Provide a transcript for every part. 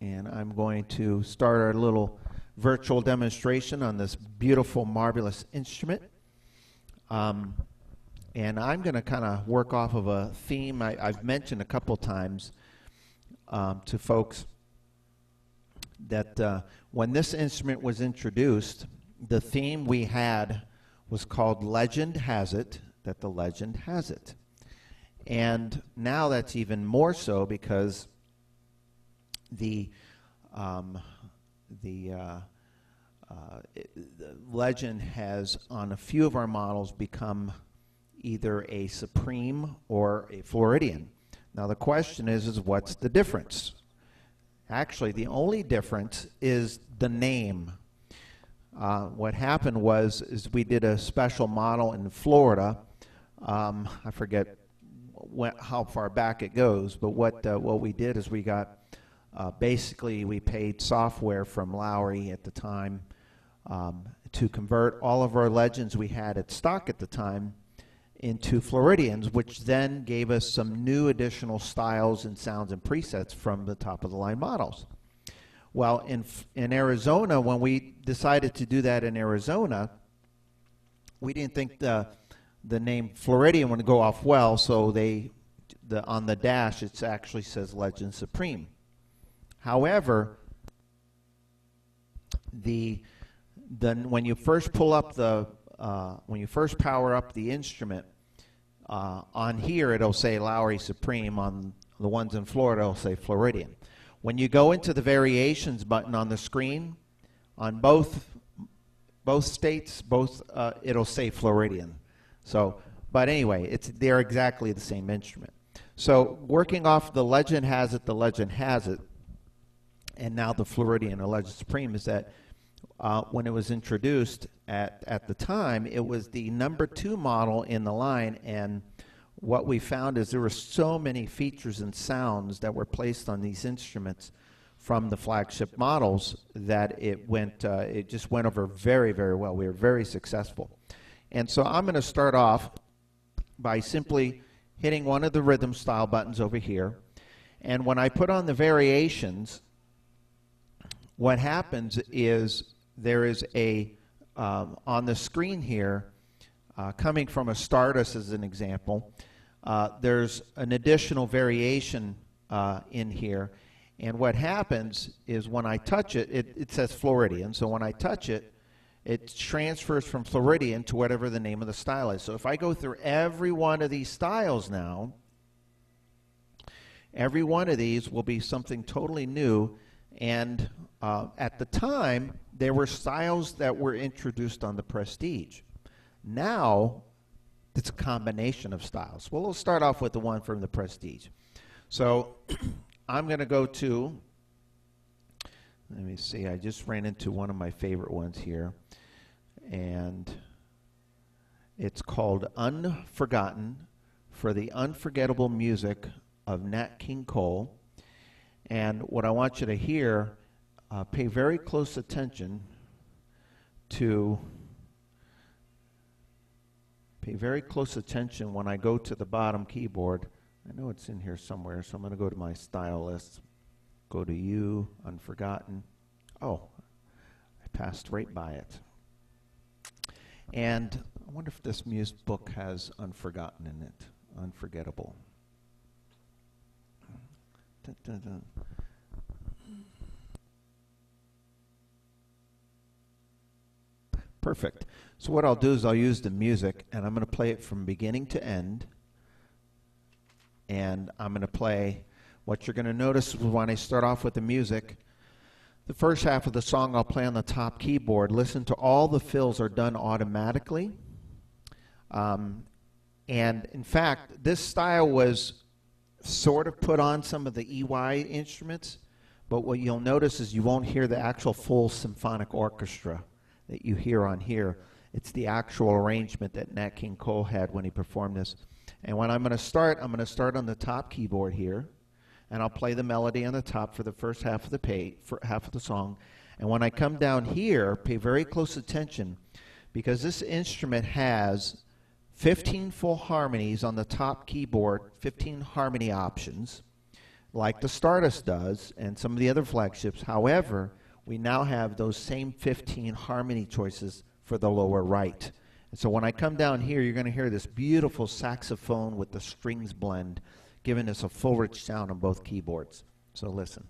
and I'm going to start our little virtual demonstration on this beautiful, marvelous instrument. And I'm going to kind of work off of a theme I've mentioned a couple times to folks that when this instrument was introduced, the theme we had was called Legend Has It, that the legend has it. And now that's even more so because the legend has, on a few of our models, become either a Supreme or a Floridian. Now the question is what's the difference? Actually, the only difference is the name. What happened is we did a special model in Florida. I forget how far back it goes, but what we did is we got basically we paid software from Lowrey at the time to convert all of our legends we had at stock at the time into Floridians, which then gave us some new additional styles and sounds and presets from the top of the line models. Well, in Arizona, when we decided to do that in Arizona, we didn't think the name Floridian would go off well, so on the dash it actually says Legend Supreme. However, when you first pull up when you first power up the instrument, on here it'll say Lowrey Supreme. On the ones in Florida, it'll say Floridian. When you go into the variations button on the screen, on both states, it'll say Floridian. So, but anyway, they're exactly the same instrument. So, working off the legend has it, and now the Floridian or Legend Supreme is that when it was introduced at the time, it was the #2 model in the line, and what we found is there were so many features and sounds that were placed on these instruments from the flagship models that it just went over very, very well. We were very successful. And so I'm going to start off by simply hitting one of the rhythm style buttons over here, and when I put on the variations, what happens is there is on the screen here, coming from a Stardust as an example, there's an additional variation in here. And what happens is when I touch it, it says Floridian. So when I touch it, it transfers from Floridian to whatever the name of the style is. So if I go through every one of these styles now, every one of these will be something totally new. And at the time, there were styles that were introduced on the Prestige. Now, it's a combination of styles. Well, we'll start off with the one from the Prestige. So I'm going to go to, let me see, I just ran into one of my favorite ones here. And it's called Unforgotten, for the unforgettable music of Nat King Cole. And what I want you to hear, pay very close attention when I go to the bottom keyboard. I know it's in here somewhere, so I'm going to go to my style list, go to U, Unforgotten. Oh, I passed right by it. And I wonder if this music book has Unforgotten in it, Unforgettable. Dun, dun, dun. Perfect. So what I'll do is I'll use the music, and I'm going to play it from beginning to end. And I'm going to play, what you're going to notice when I start off with the music, the first half of the song I'll play on the top keyboard. Listen to all the fills are done automatically. And in fact, this style was sort of put on some of the EY instruments, but what you'll notice is you won't hear the actual full symphonic orchestra that you hear on here. It's the actual arrangement that Nat King Cole had when he performed this. And when I'm going to start on the top keyboard here, and I'll play the melody on the top for the first half of the song. And when I come down here, pay very close attention, because this instrument has 15 full harmonies on the top keyboard, 15 harmony options. like the Stardust does and some of the other flagships. However, we now have those same 15 harmony choices for the lower right. And so when I come down here, you're going to hear this beautiful saxophone with the strings blend, giving us a full rich sound on both keyboards. So listen.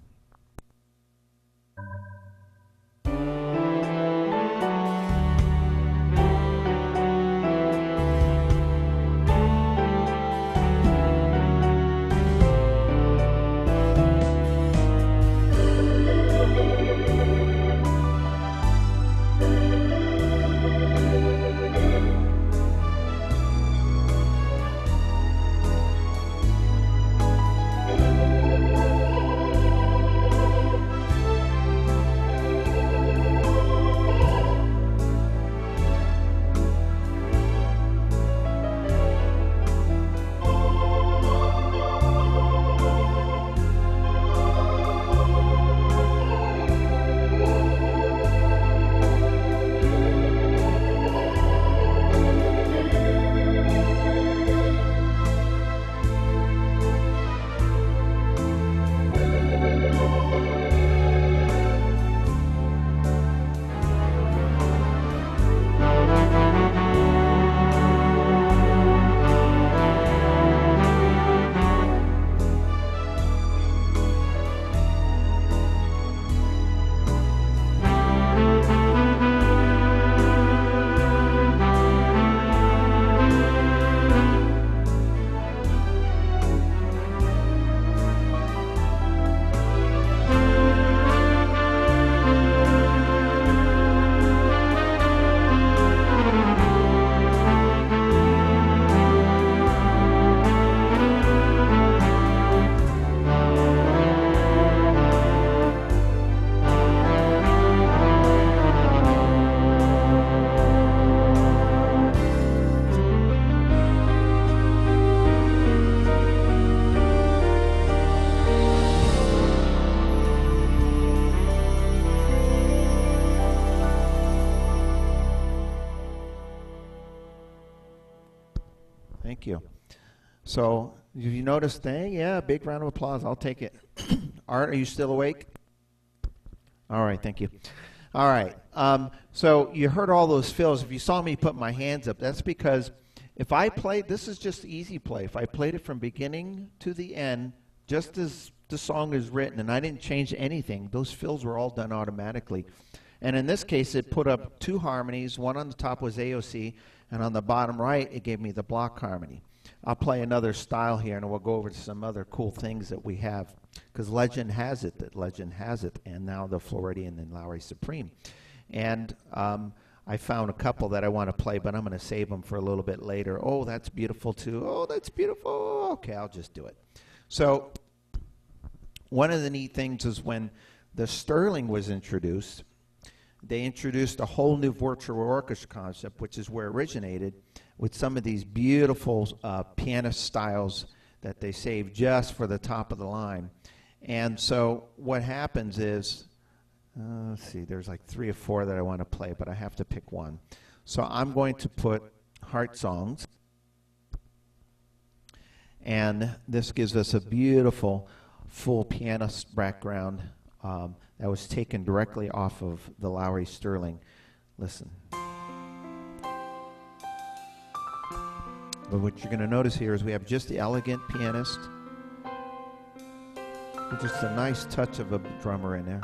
Thank you. So, have you noticed that? Yeah, big round of applause. I'll take it. Art, are you still awake? All right, thank you. All right. So you heard all those fills. If you saw me put my hands up, that's because if I played, this is just easy play. If I played it from beginning to the end, just as the song is written, and I didn't change anything, those fills were all done automatically. And in this case, it put up two harmonies. One on the top was AOC, and on the bottom right, it gave me the block harmony. I'll play another style here, and we'll go over to some other cool things that we have, because Legend has it, and now the Floridian and Lowrey Supreme. And I found a couple that I want to play, but I'm going to save them for a little bit later. Oh, that's beautiful, too. Oh, that's beautiful. Okay, I'll just do it. So one of the neat things is when the Sterling was introduced, they introduced a whole new virtual orchestra concept, which is where it originated, with some of these beautiful pianist styles that they saved just for the top of the line. And so what happens is, let's see, there's like 3 or 4 that I want to play, but I have to pick one. So I'm going to put Heart Songs. And this gives us a beautiful full pianist background that was taken directly off of the Lowrey Sterling. Listen. But what you're going to notice here is we have just the elegant pianist with just a nice touch of a drummer in there.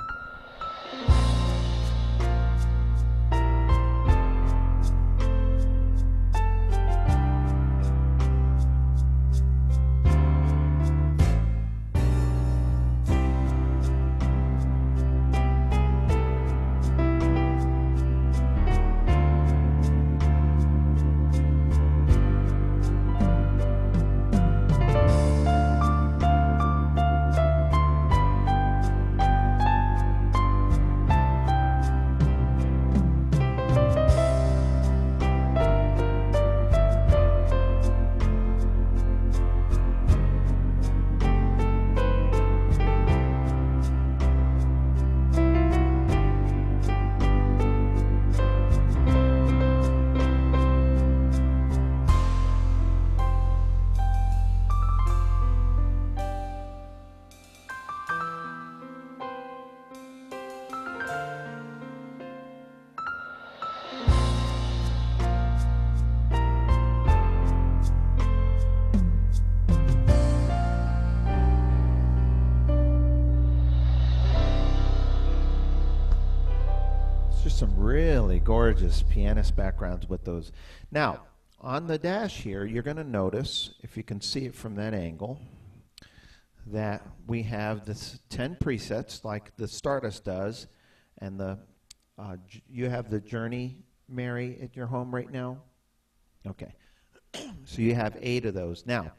Just some really gorgeous pianist backgrounds with those. Now, on the dash here, you're going to notice, if you can see it from that angle, that we have this 10 presets like the Stardust does, and you have the Journey, Mary, at your home right now? Okay. So you have 8 of those. Now,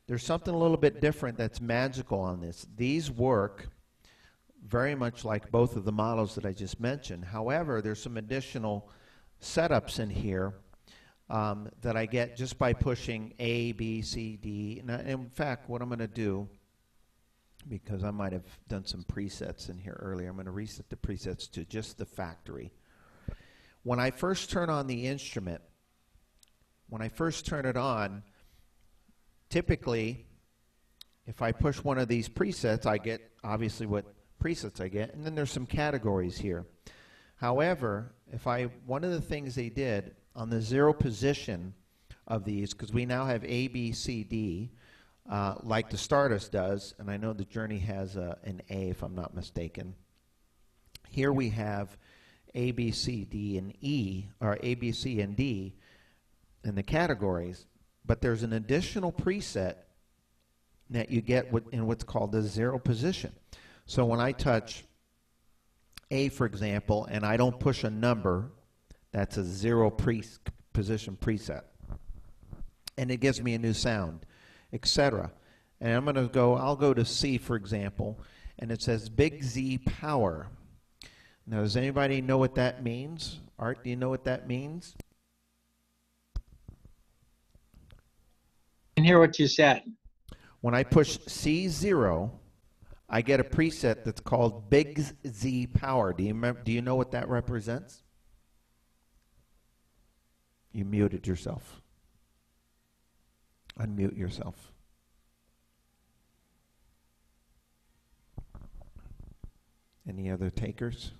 there's something a little bit different that's magical on this. These work very much like both of the models that I just mentioned. However, there's some additional setups in here that I get just by pushing A, B, C, D. And in fact, what I'm going to do, because I might have done some presets in here earlier, I'm going to reset the presets to just the factory. When I first turn on the instrument, when I first turn it on, typically, if I push one of these presets, I get obviously what presets I get, and then there's some categories here. However, one of the things they did on the 0 position of these, because we now have A, B, C, D, like the Stardust does, and I know the Journey has an A if I'm not mistaken. Here we have A, B, C, D, and E, or A, B, C, and D in the categories, but there's an additional preset that you get in what's called the 0 position. So when I touch A, for example, and I don't push a number, that's a 0 position preset. And it gives me a new sound, etc. And I'll go to C, for example, and it says Big Z Power. Now, does anybody know what that means? Art, do you know what that means? I didn't hear what you said. When I push C0, I get a preset that's called Big Z Power. Do you know what that represents? You muted yourself. Unmute yourself. Any other takers?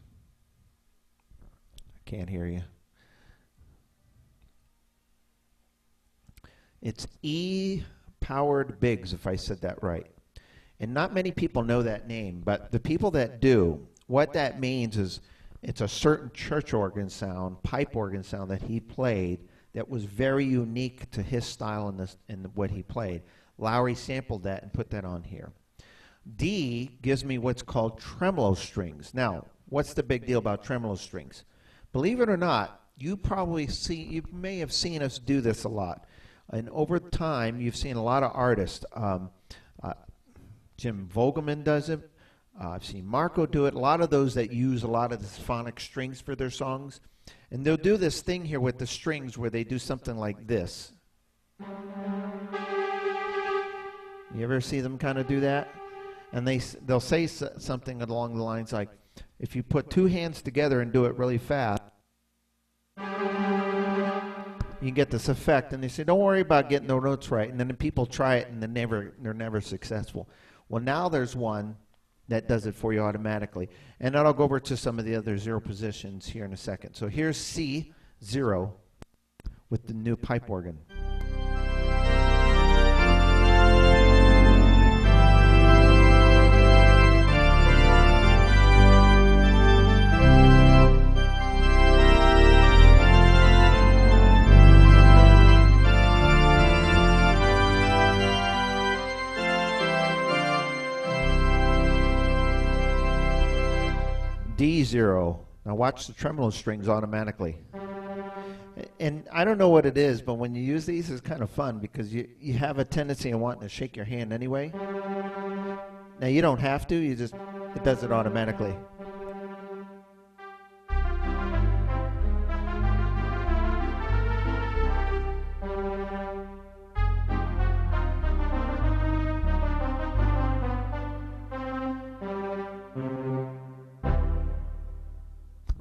I can't hear you. It's E-powered Bigs, if I said that right. And not many people know that name, but the people that do, what that means is it's a certain church organ sound, pipe organ sound that he played that was very unique to his style and what he played. Lowrey sampled that and put that on here. D gives me what's called tremolo strings. Now, what's the big deal about tremolo strings? Believe it or not, you may have seen us do this a lot. And over time, you've seen a lot of artists. Jim Vogelman does it. I've seen Marco do it. A lot of those that use a lot of the phonic strings for their songs. And they'll do this thing here with the strings where they do something like this. You ever see them kind of do that? And they'll say something along the lines like, if you put 2 hands together and do it really fast, you get this effect. And they say, don't worry about getting the notes right. And then the people try it and they're never successful. Well, now there's one that does it for you automatically. And then I'll go over to some of the other 0 positions here in a second. So here's C0 with the new pipe organ. D0. Now watch the tremolo strings automatically. And I don't know what it is, but when you use these, it's kind of fun because you have a tendency of wanting to shake your hand anyway. Now you don't have to, it does it automatically.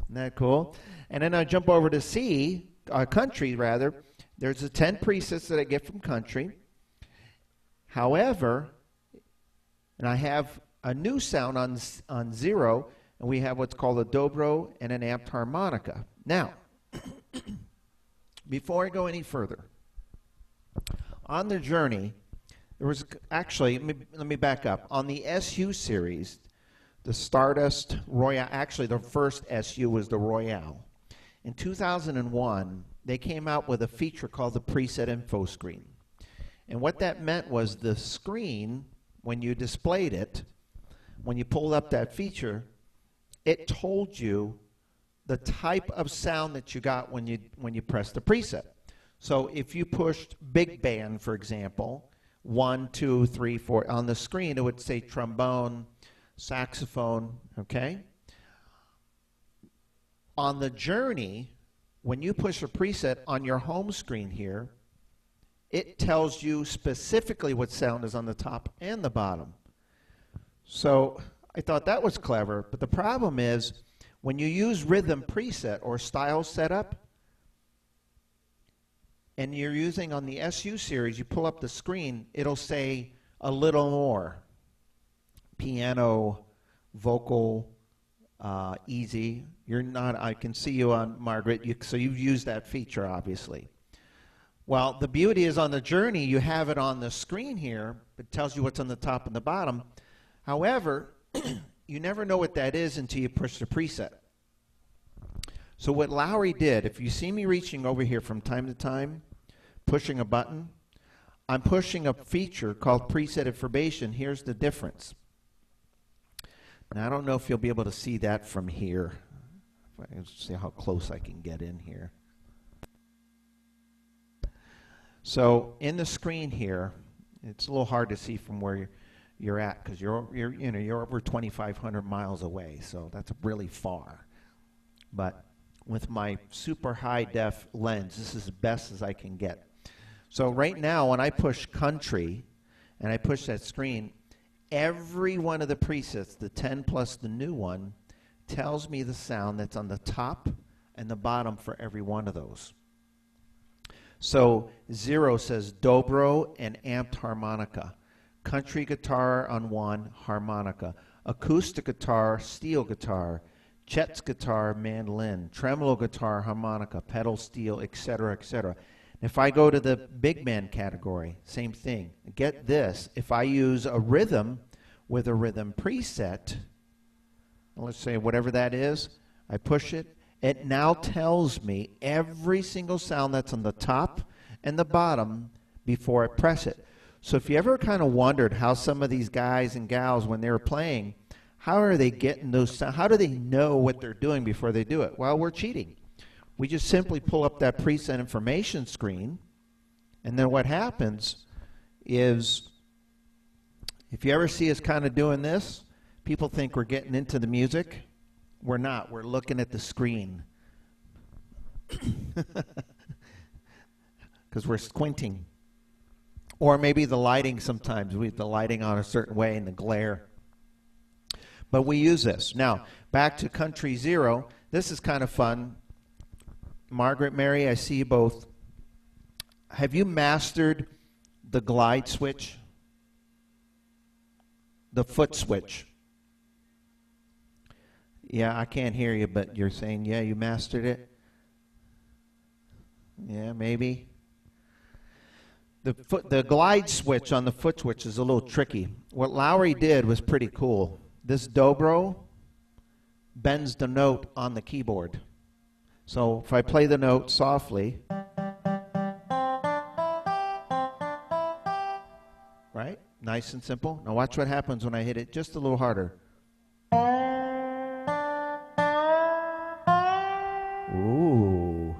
Isn't that cool? And then I jump over to C, country rather. There's the 10 presets that I get from country. However, and I have a new sound on 0, and we have what's called a dobro and an amped harmonica. Now, before I go any further, on the Journey, there was actually, let me back up. On the SU series, the Stardust Royale. Actually, the first SU was the Royale. In 2001, they came out with a feature called the preset info screen. And what that meant was the screen, when you displayed it, when you pulled up that feature, it told you the type of sound that you got when you pressed the preset. So if you pushed big band, for example, 1, 2, 3, 4, on the screen it would say trombone, saxophone, okay? On the journey, when you push a preset on your home screen here, it tells you specifically what sound is on the top and the bottom. So I thought that was clever, but the problem is when you use rhythm preset or style setup, and you're using on the SU series, you pull up the screen, it'll say a little more. Piano, vocal, easy. You're not, I can see you on Margaret, so you've used that feature, obviously. Well, the beauty is on the journey, you have it on the screen here. It tells you what's on the top and the bottom. However, you never know what that is until you push the preset. So what Lowrey did, if you see me reaching over here from time to time, pushing a button, I'm pushing a feature called preset information. Here's the difference. Now, I don't know if you'll be able to see that from here. Let's see how close I can get in here. So in the screen here, it's a little hard to see from where you're at because you're over 2,500 miles away, so that's really far. But with my super high def lens, this is as best as I can get. So right now, when I push country and I push that screen, every one of the presets, the 10 plus the new one, tells me the sound that's on the top and the bottom for every one of those. So 0 says dobro and amped harmonica. Country guitar on 1, harmonica. Acoustic guitar, steel guitar. Chet's guitar, mandolin. Tremolo guitar, harmonica. Pedal steel, etc., etc. If I go to the big band category, same thing. Get this. If I use a rhythm with a rhythm preset, let's say whatever that is, I push it. It now tells me every single sound that's on the top and the bottom before I press it. So if you ever kind of wondered how some of these guys and gals, when they were playing, how are they getting those sounds? How do they know what they're doing before they do it? Well, we're cheating. We just simply pull up that preset information screen, and then what happens is, if you ever see us kind of doing this, people think we're getting into the music. We're not. We're looking at the screen. Because we're squinting. Or maybe the lighting sometimes. We have the lighting on a certain way and the glare. But we use this. Now, back to Country 0. This is kind of fun. Margaret, Mary, I see you both. Have you mastered the glide switch? The foot switch? Yeah, I can't hear you, but you're saying, yeah, you mastered it? Yeah, maybe. The glide switch on the foot switch is a little tricky. What Lowrey did was pretty cool. This dobro bends the note on the keyboard. So if I play the note softly, right? Nice and simple. Now watch what happens when I hit it just a little harder. Ooh.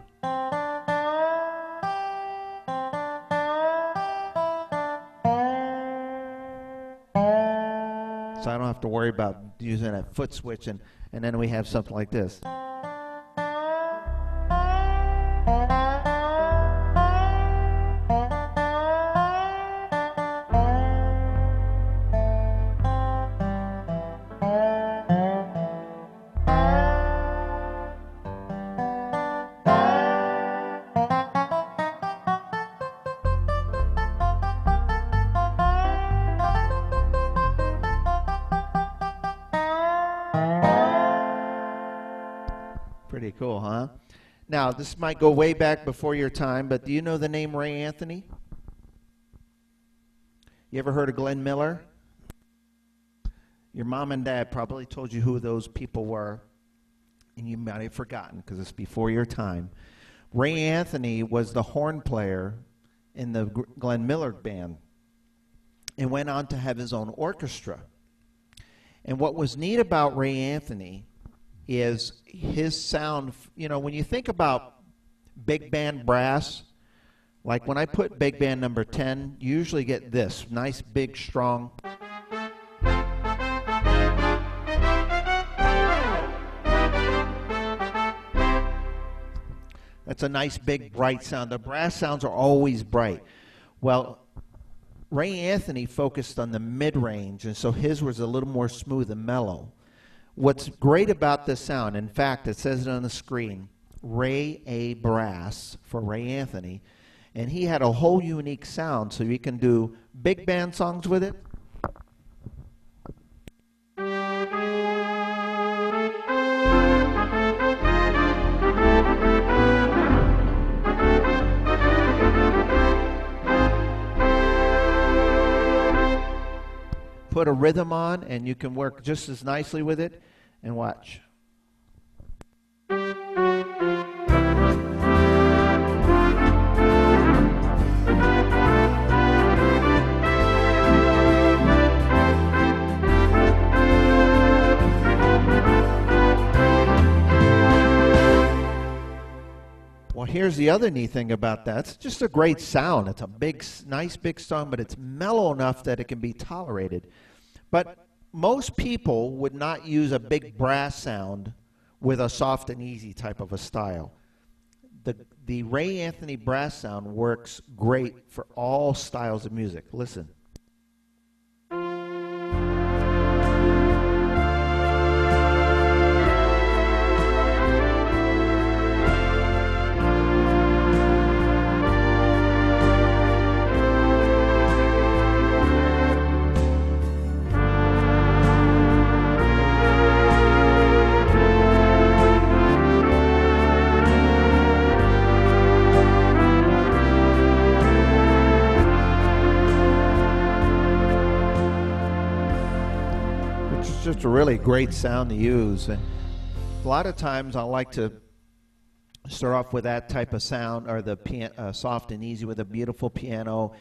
So I don't have to worry about using that foot switch, and then we have something like this. Pretty cool, huh? Now, this might go way back before your time, but do you know the name Ray Anthony? You ever heard of Glenn Miller? Your mom and dad probably told you who those people were, and you might have forgotten because it's before your time. Ray Anthony was the horn player in the Glenn Miller Band and went on to have his own orchestra. And what was neat about Ray Anthony is his sound. You know, when you think about big band brass, like when I put big band number 10, you usually get this nice, big, strong. That's a nice, big, bright sound. The brass sounds are always bright. Well, Ray Anthony focused on the mid-range, and so his was a little more smooth and mellow. What's great about this sound, in fact, it says it on the screen, Ray A. Brass for Ray Anthony, and he had a whole unique sound, so you can do big band songs with it. Put a rhythm on, and you can work just as nicely with it. And watch. Well, here's the other neat thing about that. It's just a great sound. It's a big, nice big song, but it's mellow enough that it can be tolerated. But most people would not use a big brass sound with a soft and easy type of a style. The Ray Anthony brass sound works great for all styles of music. Listen. Just a really great sound to use, and a lot of times I like to start off with that type of sound, or the soft and easy with a beautiful piano,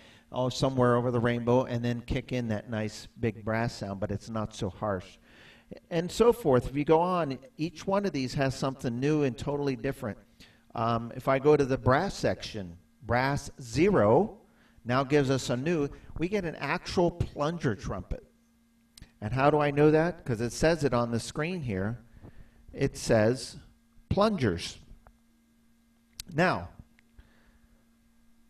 somewhere over the rainbow, and then kick in that nice big brass sound, but it's not so harsh, and so forth. If you go on, each one of these has something new and totally different. If I go to the brass section, brass 0 now gives us we get an actual plunger trumpet. And how do I know that? Because it says it on the screen here. It says plungers. Now,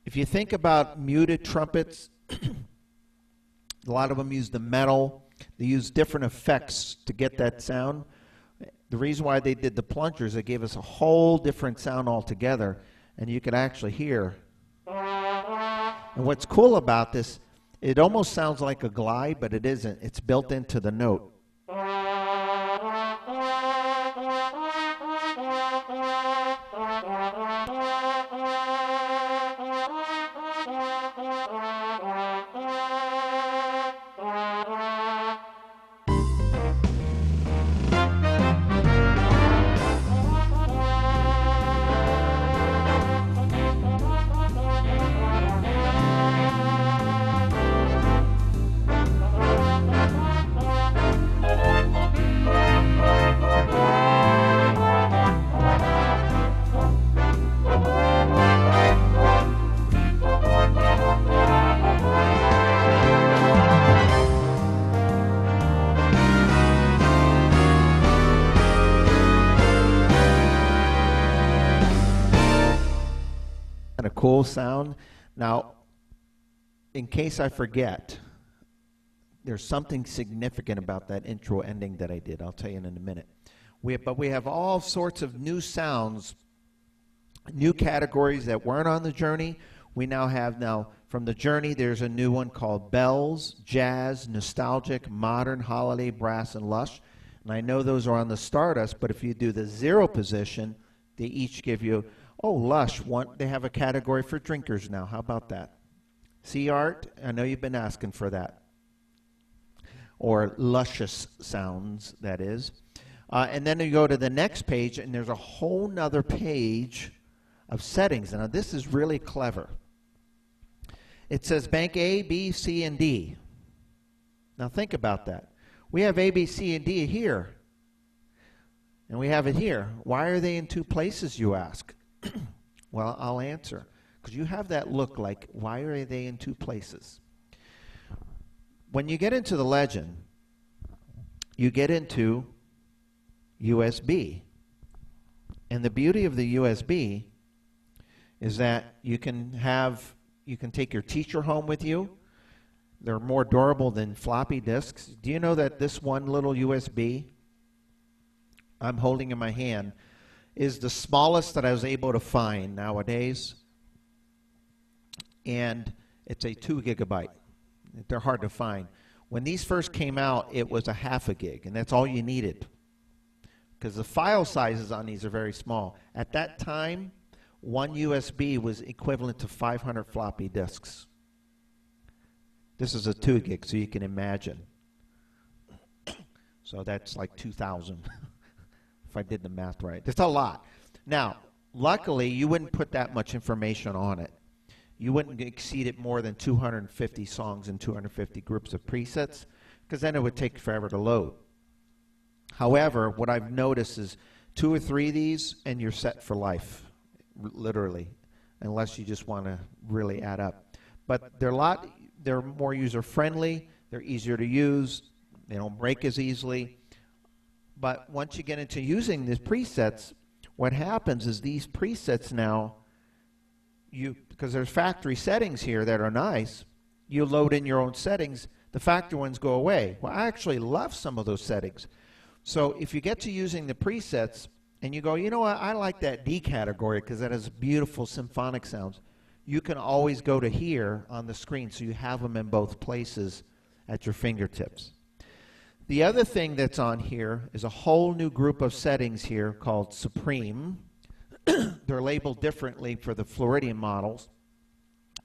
if you think about muted trumpets, a lot of them use the metal. They use different effects to get that sound. The reason why they did the plungers, they gave us a whole different sound altogether, and you could actually hear. And what's cool about this, it almost sounds like a glide, but it isn't. It's built into the note. A cool sound. Now, in case I forget, there's something significant about that intro ending that I did. I'll tell you in a minute. But we have all sorts of new sounds, new categories that weren't on the Journey. We now have from the Journey, there's a new one called Bells, Jazz, Nostalgic, Modern, Holiday, Brass, and Lush. And I know those are on the Stardust, but if you do the 0 position, they each give you, Lush, they have a category for drinkers now. How about that? See, Art? I know you've been asking for that. or luscious sounds, that is. And then you go to the next page, and there's a whole nother page of settings. Now, this is really clever. It says bank A, B, C, and D. Now, think about that. We have A, B, C, and D here, and we have it here. Why are they in two places, you ask? Well, I'll answer. Because you have that look like, why are they in two places? When you get into the Legend, you get into USB. And the beauty of the USB is that you can take your teacher home with you. They're more durable than floppy disks. Do you know that this one little USB I'm holding in my hand is the smallest that I was able to find nowadays? And it's a 2 gigabyte. They're hard to find. When these first came out, it was a half a gig, and that's all you needed, because the file sizes on these are very small. At that time, one USB was equivalent to 500 floppy disks. This is a 2 gig, so you can imagine. So that's like 2,000, if I did the math right. That's a lot. Now, luckily, you wouldn't put that much information on it. You wouldn't exceed it more than 250 songs and 250 groups of presets, because then it would take forever to load. However, what I've noticed is 2 or 3 of these, and you're set for life, literally, unless you just want to really add up. But they're more user-friendly, they're easier to use, they don't break as easily. But once you get into using these presets, what happens is these presets now, because there's factory settings here that are nice, you load in your own settings, the factory ones go away. Well, I actually love some of those settings. So if you get to using the presets and you go, you know what, I like that D category because that has beautiful symphonic sounds, you can always go to here on the screen, so you have them in both places at your fingertips. The other thing that's on here is a whole new group of settings here called Supreme. They're labeled differently for the Floridian models,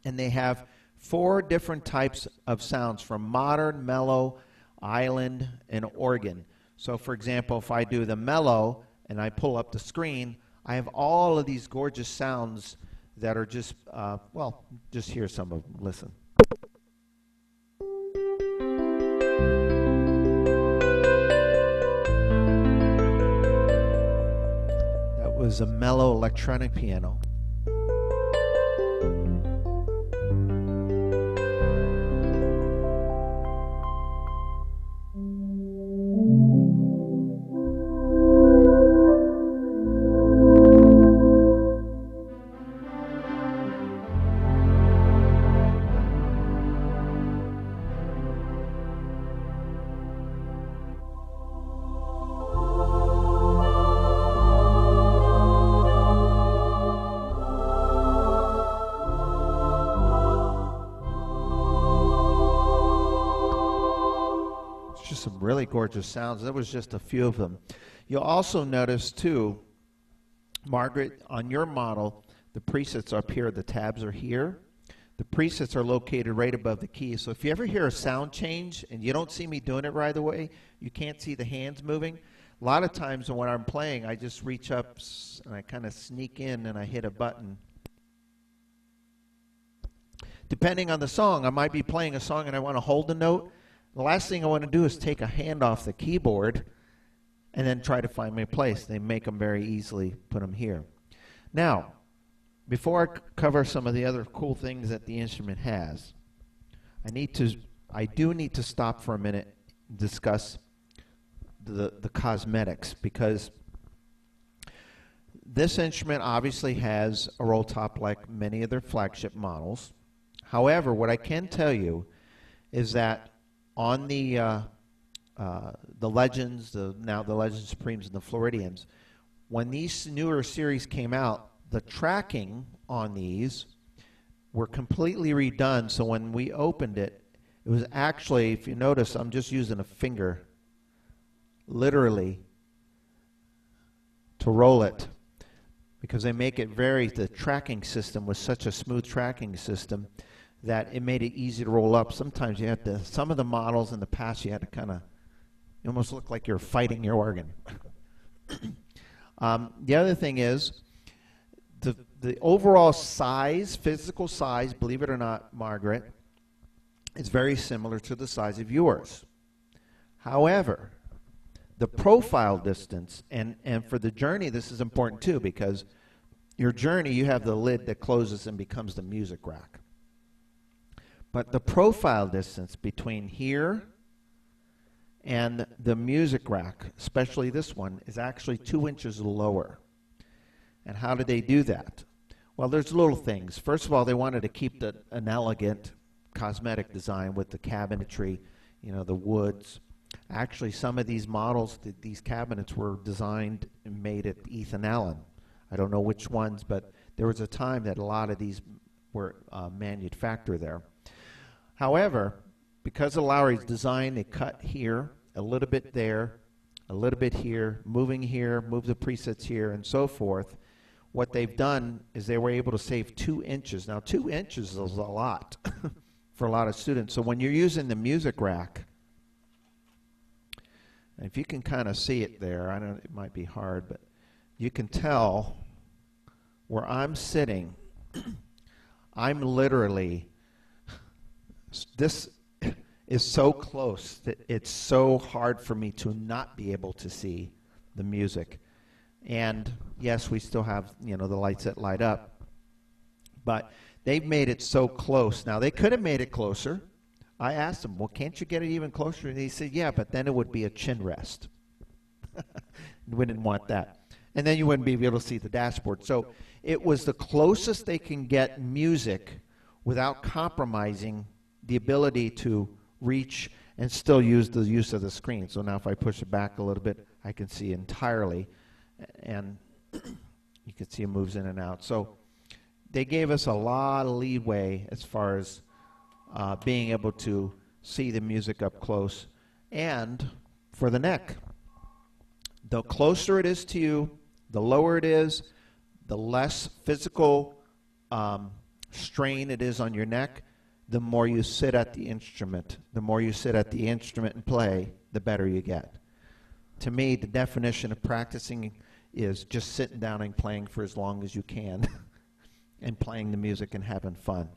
and they have 4 different types of sounds, from modern, mellow, island, and organ. So for example, if I do the mellow and I pull up the screen, I have all of these gorgeous sounds that are just, well, just hear some of them. Listen. That was a mellow electronic piano. Just some really gorgeous sounds. That was just a few of them. You'll also notice too, Margaret, on your model, the presets are up here, the tabs are here. The presets are located right above the keys. So if you ever hear a sound change and you don't see me doing it right away, you can't see the hands moving. A lot of times when I'm playing, I just reach up and I kind of sneak in and I hit a button. Depending on the song, I might be playing a song and I want to hold the note. The last thing I want to do is take a hand off the keyboard and then try to find my place. They make them very easily, put them here. Now, before I cover some of the other cool things that the instrument has, I do need to stop for a minute and discuss the cosmetics, because this instrument obviously has a roll top like many of their flagship models. However, what I can tell you is that on the Legends, now the Legend Supremes and the Floridians, when these newer series came out, the tracking on these were completely redone. So when we opened it, it was actually, if you notice, I'm just using a finger, literally, to roll it, because they make it the tracking system was such a smooth tracking system that it made it easy to roll up. Sometimes you had to, some of the models in the past, you had to kind of, you almost look like you're fighting your organ. The other thing is, the overall size, physical size, believe it or not, Margaret, is very similar to the size of yours. However, the profile distance, and for the journey, this is important too, because your journey, you have the lid that closes and becomes the music rack. But the profile distance between here and the music rack, especially this one, is actually 2 inches lower. And how did they do that? Well, there's little things. First of all, they wanted to keep an elegant cosmetic design with the cabinetry, you know, the woods. Actually, some of these models, these cabinets were designed and made at Ethan Allen. I don't know which ones, but there was a time that a lot of these were manufactured there. However, because of Lowrey's design, they cut here, a little bit there, a little bit here, moving here, move the presets here, and so forth. What they've done is they were able to save 2 inches. Now, 2 inches is a lot for a lot of students. So when you're using the music rack, if you can kind of see it there, I know it might be hard, but you can tell where I'm sitting, I'm literally, this is so close that it's so hard for me to not be able to see the music. And yes, we still have, you know, the lights that light up, but they've made it so close. Now, they could have made it closer. I asked them, well, can't you get it even closer? And he said, yeah, but then it would be a chin rest. We didn't want that. And then you wouldn't be able to see the dashboard. So it was the closest they can get music without compromising the ability to reach and still use the use of the screen. So now if I push it back a little bit, I can see entirely. And you can see it moves in and out. So they gave us a lot of leeway as far as being able to see the music up close. And for the neck, the closer it is to you, the lower it is, the less physical strain it is on your neck, the more you sit at the instrument. The more you sit at the instrument and play, the better you get. To me, the definition of practicing is just sitting down and playing for as long as you can and playing the music and having fun.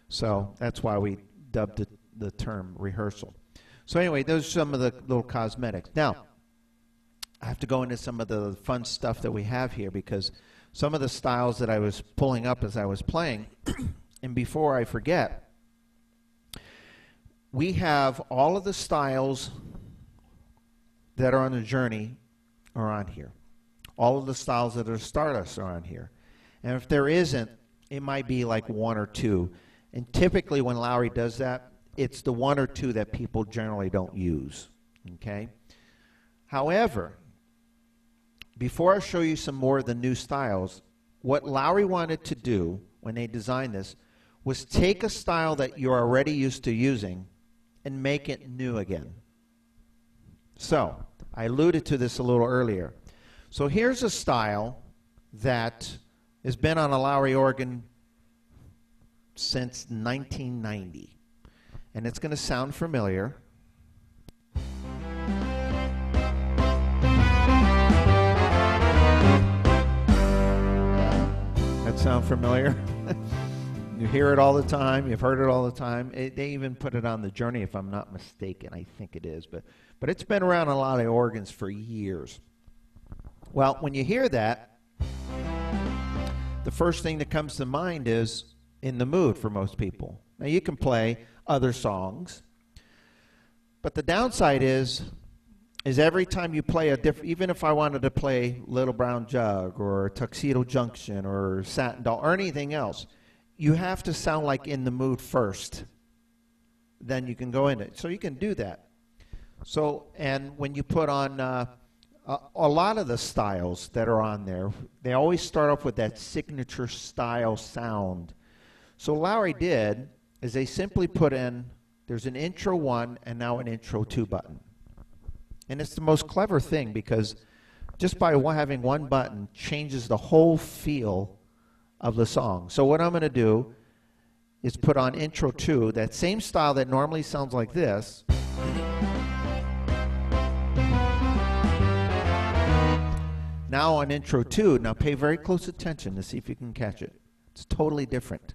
So that's why we dubbed it the term rehearsal. So anyway, those are some of the little cosmetics. Now, I have to go into some of the fun stuff that we have here, because some of the styles that I was pulling up as I was playing, and before I forget, we have all of the styles that are on the journey are on here. All of the styles that are Stardust are on here. And if there isn't, it might be like one or two. And typically when Lowrey does that, it's the one or two that people generally don't use. Okay? However, before I show you some more of the new styles, what Lowrey wanted to do when they designed this was take a style that you're already used to using and make it new again. So, I alluded to this a little earlier. So here's a style that has been on a Lowrey organ since 1990. And it's going to sound familiar. That sound familiar? You hear it all the time. You've heard it all the time. They even put it on the Journey, if I'm not mistaken. I think it is. But it's been around a lot of organs for years. Well, when you hear that, the first thing that comes to mind is In the Mood for most people. Now, you can play other songs, but the downside is every time you play a different, even if I wanted to play Little Brown Jug or Tuxedo Junction or Satin Doll or anything else, you have to sound like In the Mood first. Then you can go in it. So you can do that. So, and when you put on a lot of the styles that are on there, they always start off with that signature style sound. So Lowrey did is they simply put in, there's an intro 1 and now an intro 2 button. And it's the most clever thing, because just by having one button changes the whole feel of the song. So what I'm going to do is put on intro 2, that same style that normally sounds like this. Now on intro 2, now pay very close attention to see if you can catch it. It's totally different.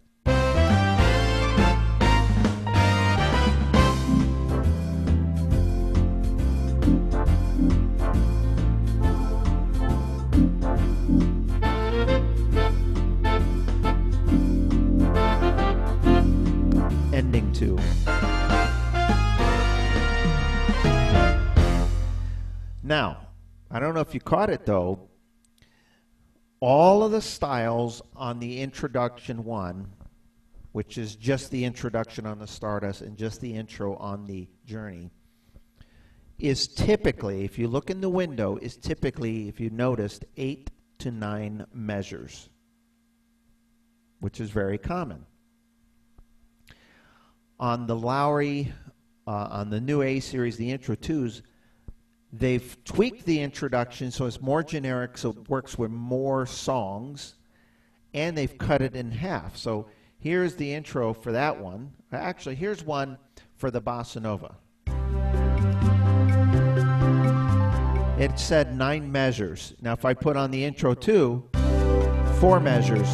Ending 2. Now, I don't know if you caught it though, all of the styles on the introduction 1, which is just the introduction on the Stardust and just the intro on the Journey, is typically, if you look in the window, is typically, if you noticed, 8 to 9 measures, which is very common. On the Lowrey, on the new A series, the intro 2s, they've tweaked the introduction so it's more generic, so it works with more songs, and they've cut it in half. So here's the intro for that one. Actually, here's one for the Bossa Nova. It said 9 measures. Now if I put on the intro 2, 4 measures.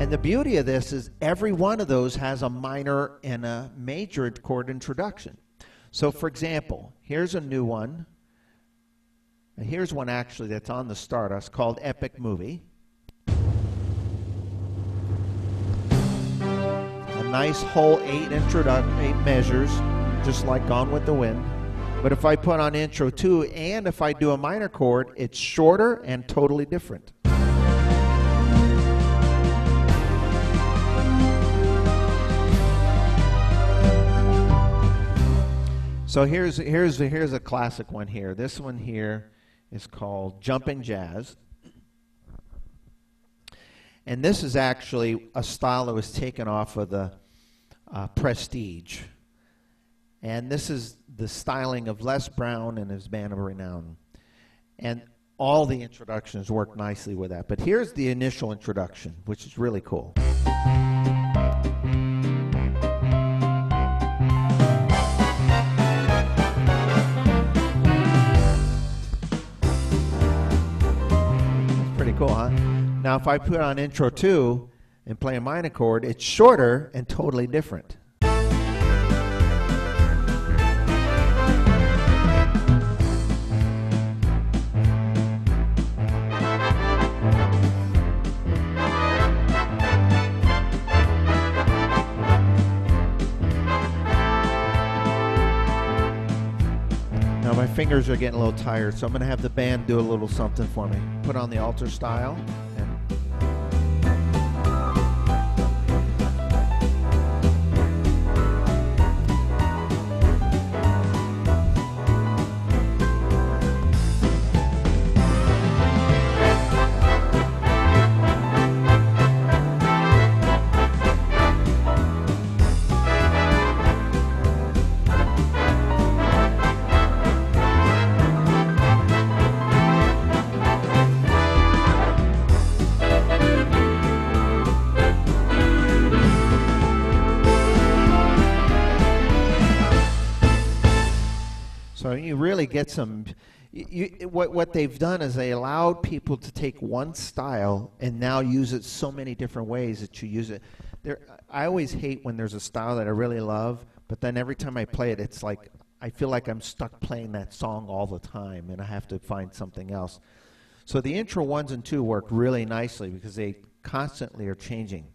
And the beauty of this is every one of those has a minor and a major chord introduction. So for example, here's a new one. And here's one actually that's on the Stardust called Epic Movie. A nice whole 8 measures, just like Gone with the Wind. But if I put on intro 2 and if I do a minor chord, it's shorter and totally different. So here's a classic one here. This one here is called Jumpin' Jazz. And this is actually a style that was taken off of the Prestige. And this is the styling of Les Brown and his Band of Renown. And all the introductions work nicely with that. But here's the initial introduction, which is really cool. Cool, huh? Now if I put on intro 2 and play a minor chord, it's shorter and totally different. Now my fingers are getting a little tired, so I'm going to have the band do a little something for me. Put on the altar style. So you really get some, what they've done is they allowed people to take one style and now use it so many different ways that you use it. I always hate when there's a style that I really love, but then every time I play it, it's like, I feel like I'm stuck playing that song all the time and I have to find something else. So the intro 1s and 2 work really nicely because they constantly are changing.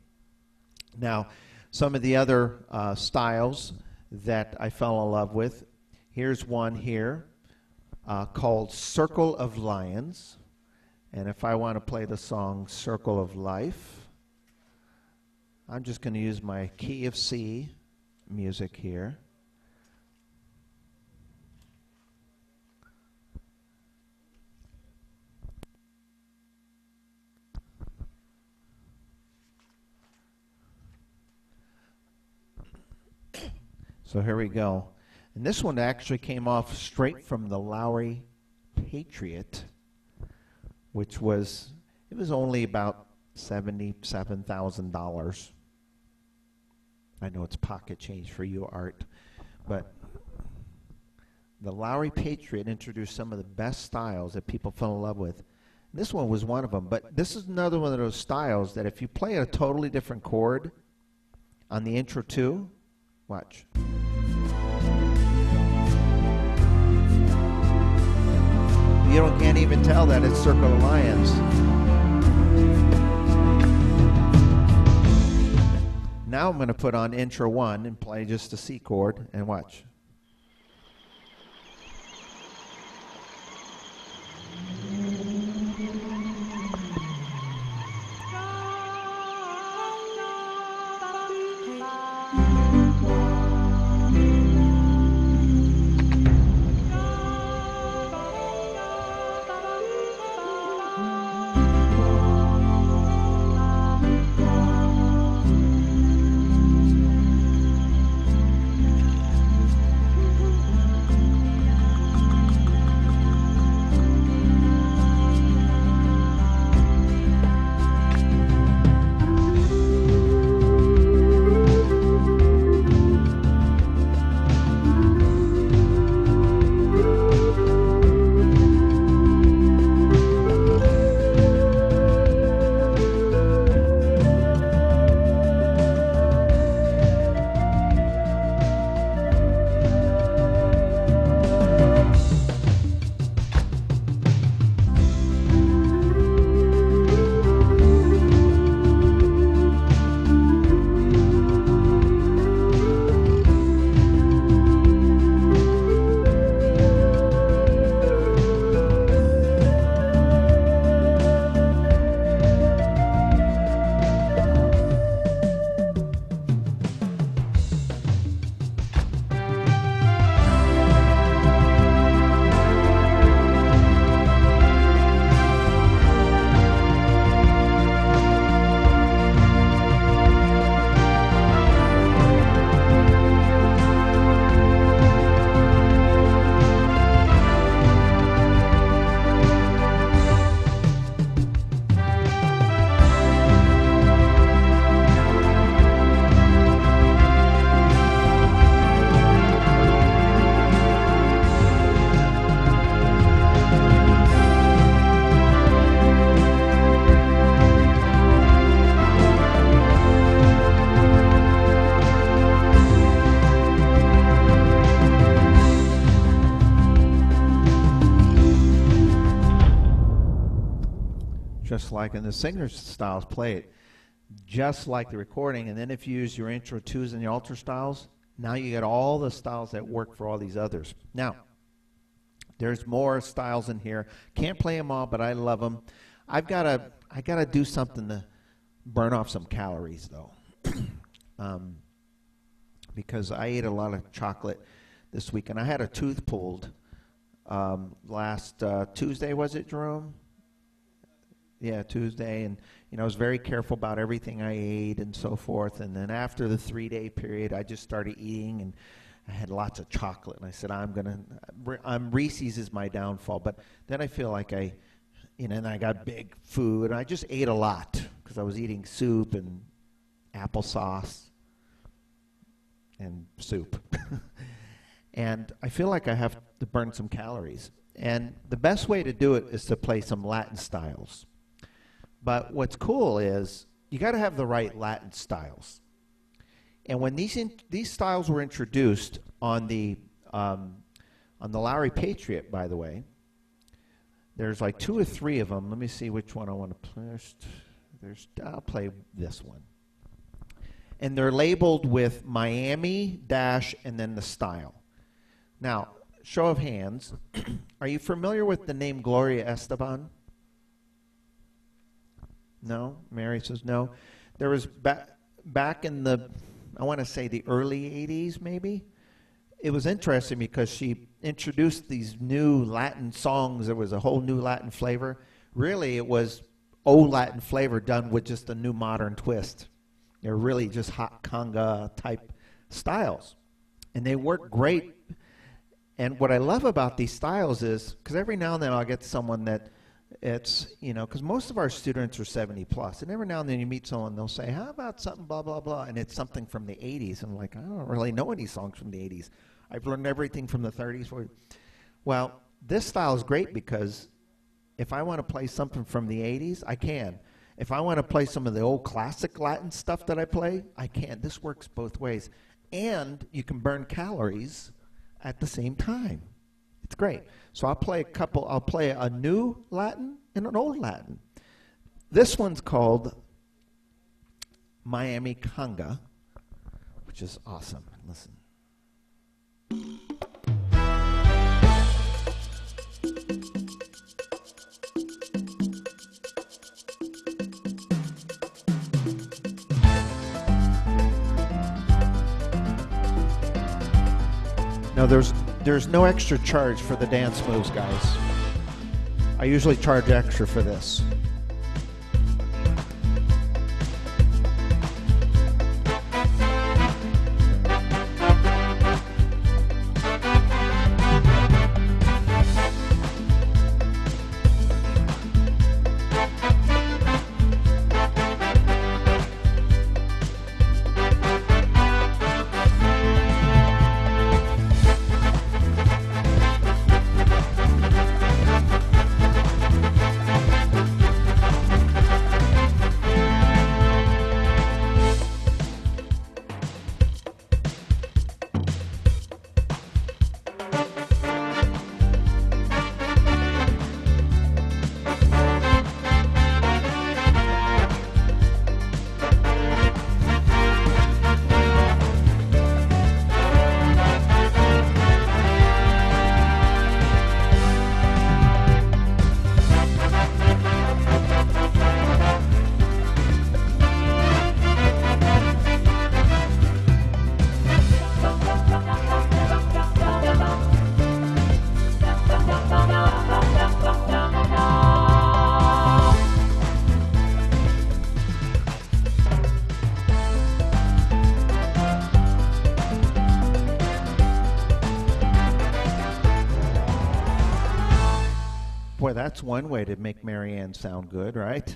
Now, some of the other styles that I fell in love with, here's one here called Circle of Lions. And if I want to play the song Circle of Life, I'm just going to use my key of C music here. So here we go. And this one actually came off straight from the Lowrey Patriot, which was, it was only about $77,000. I know it's pocket change for you, Art, but the Lowrey Patriot introduced some of the best styles that people fell in love with. This one was one of them, but this is another one of those styles that if you play a totally different chord on the intro two, watch. Can't even tell that it's Circle of Lions. Now I'm going to put on intro one and play just the C chord and watch. Just like in the singer's styles, play it just like the recording, and then if you use your intro twos and the alter styles, now you get all the styles that work for all these others. Now, there's more styles in here. Can't play them all, but I love them. I gotta do something to burn off some calories though, because I ate a lot of chocolate this week, and I had a tooth pulled last Tuesday, was it, Jerome? Yeah, Tuesday, and I was very careful about everything I ate and so forth. And then after the 3-day period, I just started eating, and I had lots of chocolate. And I said, Reese's is my downfall. But then I feel like and I got big food. And I just ate a lot because I was eating soup and applesauce and soup. And I feel like I have to burn some calories. And the best way to do it is to play some Latin styles. But what's cool is you got to have the right Latin styles. And when these styles were introduced on the Lowrey Patriot, by the way, there's like 2 or 3 of them. Let me see which one I want to play. I'll play this one. And they're labeled with Miami dash and then the style. Now, show of hands, are you familiar with the name Gloria Esteban? No? Mary says no. There was back in the, I want to say the early 80s maybe. It was interesting because she introduced these new Latin songs. There was a whole new Latin flavor. Really, it was old Latin flavor done with just a new modern twist. They're really just hot conga type styles. And they work great. And what I love about these styles is, because every now and then I'll get someone that It's, you know, because most of our students are 70 plus, and every now and then you meet someone, they'll say, how about something blah, blah, blah, and it's something from the 80s. And I'm like, I don't really know any songs from the 80s. I've learned everything from the 30s. 40s. Well, this style is great because if I want to play something from the 80s, I can. If I want to play some of the old classic Latin stuff that I play, I can. This works both ways. And you can burn calories at the same time. It's great. So I'll play a new Latin and an old Latin. This one's called Miami Conga, which is awesome. Listen. Now there's no extra charge for the dance moves, guys. I usually charge extra for this. Boy, that's one way to make Marianne sound good, right?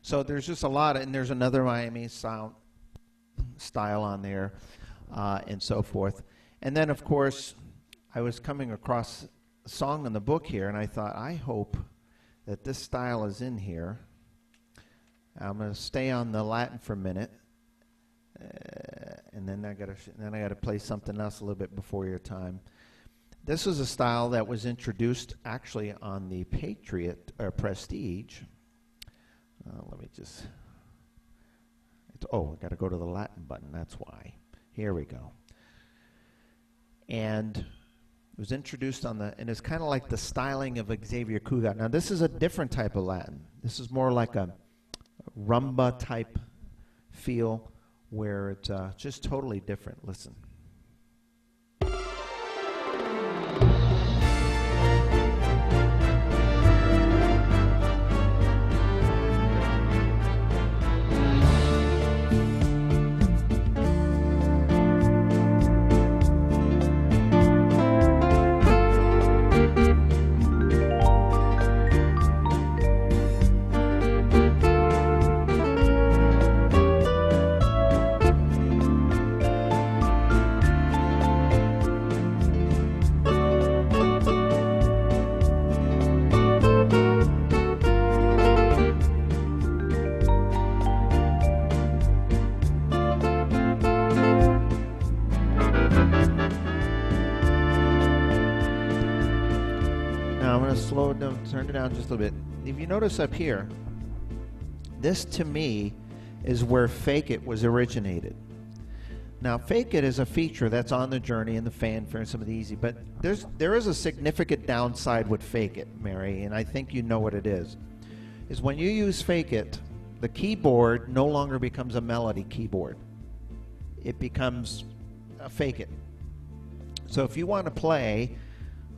So there's just a lot, and there's another Miami style on there, and so forth. And then, of course, I was coming across a song in the book here, and I thought, I hope that this style is in here. I'm going to stay on the Latin for a minute, and then I got to play something else a little bit before your time. This is a style that was introduced actually on the Patriot or Prestige. Let me just. I got to go to the Latin button. That's why. Here we go. And it was introduced on the, and it's kind of like the styling of Xavier Cugat. Now this is a different type of Latin. This is more like a rumba type feel, where it's just totally different. Listen. Turn it down just a little bit. If you notice up here, this to me is where Fake It was originated. Now, Fake It is a feature that's on the Journey and the Fanfare and some of the easy, but there is a significant downside with Fake It, Mary, and I think you know what it is when you use Fake It, the keyboard no longer becomes a melody keyboard. It becomes a Fake It. So if you want to play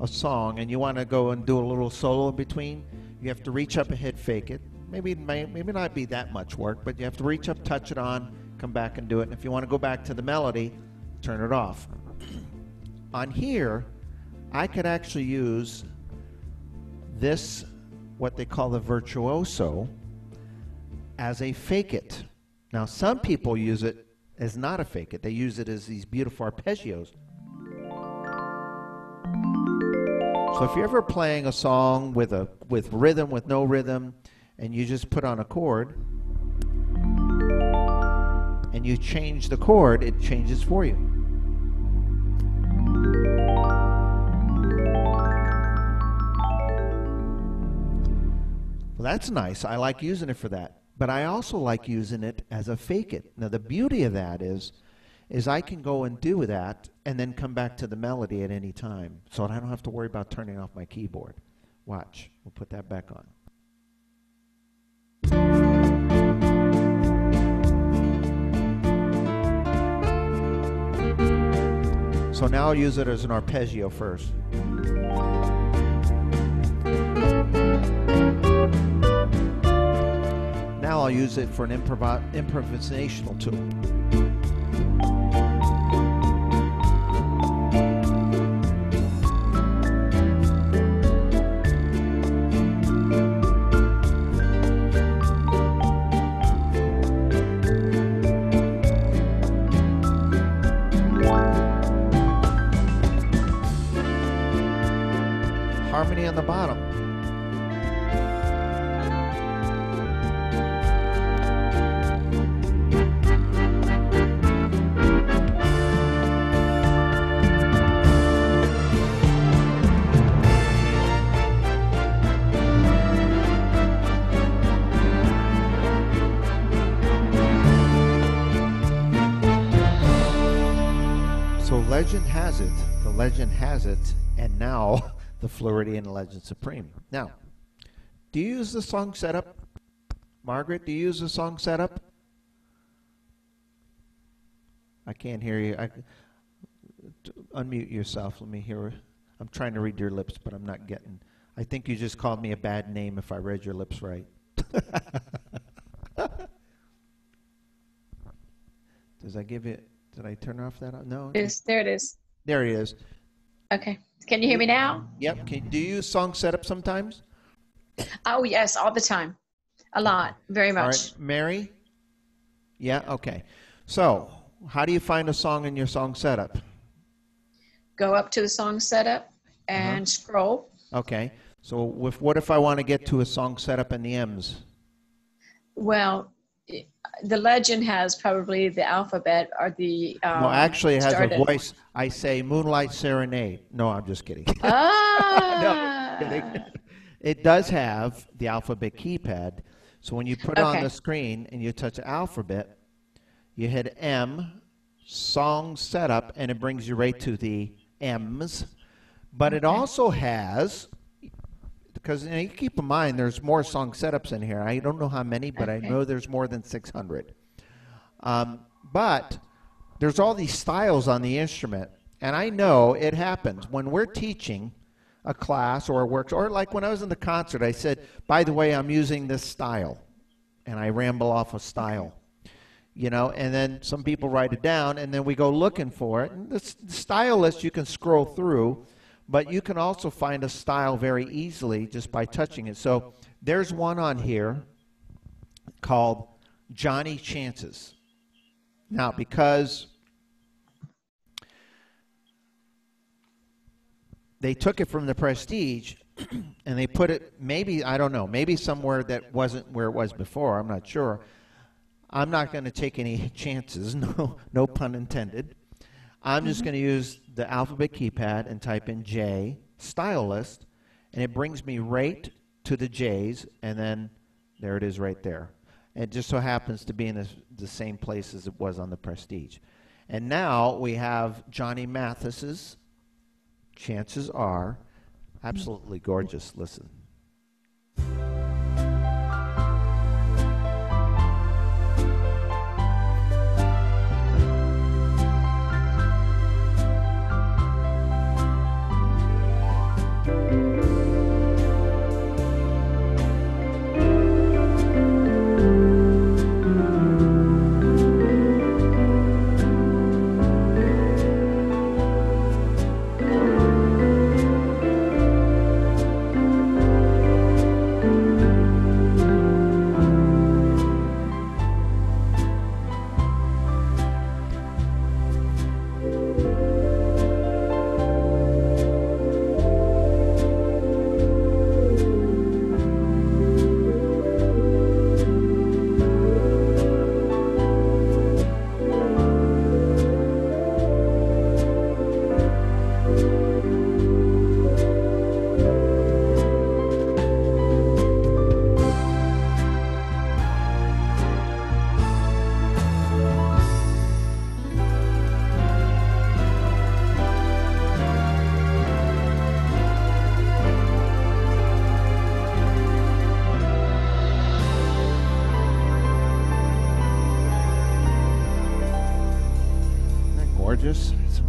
a song and you want to go and do a little solo in between, you have to reach up and hit Fake It. Maybe it may not be that much work, but you have to reach up, touch it on, come back and do it. And if you want to go back to the melody, turn it off. On here, I could actually use this, what they call the virtuoso, as a fake it. Now, some people use it as not a fake it. They use it as these beautiful arpeggios. So if you're ever playing a song with rhythm, with no rhythm, and you just put on a chord, and you change the chord, it changes for you. Well, that's nice. I like using it for that. But I also like using it as a fake it. Now, the beauty of that is I can go and do that and then come back to the melody at any time. So I don't have to worry about turning off my keyboard. Watch. We'll put that back on. So now I'll use it as an arpeggio first. Now I'll use it for an improvisational tool. Harmony on the bottom. So legend has it, the legend has it, and now the Floridian Legend Supreme. Now, do you use the song setup? Margaret, do you use the song setup? I can't hear you. Unmute yourself. Let me hear. I'm trying to read your lips, but I'm not getting. I think you just called me a bad name if I read your lips right. Does I give it? Did I turn off that? No. Yes, there it is. There he is. Okay. Can you hear me now? Yep. Do you use song setup sometimes? Oh, yes, all the time. A lot. Very much. All right. Mary? Yeah? Okay. So, how do you find a song in your song setup? Go up to the song setup and scroll. Okay. So, what if I want to get to a song setup in the M's? Well, the legend has probably the alphabet or the no, actually it has a voice. I say Moonlight Serenade. No, I'm just kidding. Ah. No, kidding. It does have the alphabet keypad. So when you put it on the screen and you touch alphabet, you hit M, song setup, and it brings you right to the M's. But it also has, because you keep in mind there's more song setups in here. I don't know how many, but I know there's more than 600. But there's all these styles on the instrument, and I know it happens when we're teaching a class or a workshop, or like when I was in the concert, I said, by the way, I'm using this style, and I ramble off a style, you know, and then some people write it down, and then we go looking for it. And the style list you can scroll through, but you can also find a style very easily just by touching it. So there's one on here called Johnny Chances. Now, because they took it from the Prestige and they put it, maybe, I don't know, maybe somewhere that wasn't where it was before, I'm not sure. I'm not going to take any chances, no pun intended. I'm just going to use the alphabet keypad and type in J, style list, and it brings me right to the J's, and then there it is right there. It just so happens to be in the same place as it was on the Prestige. And now we have Johnny Mathis's Chances Are. Absolutely gorgeous. Listen.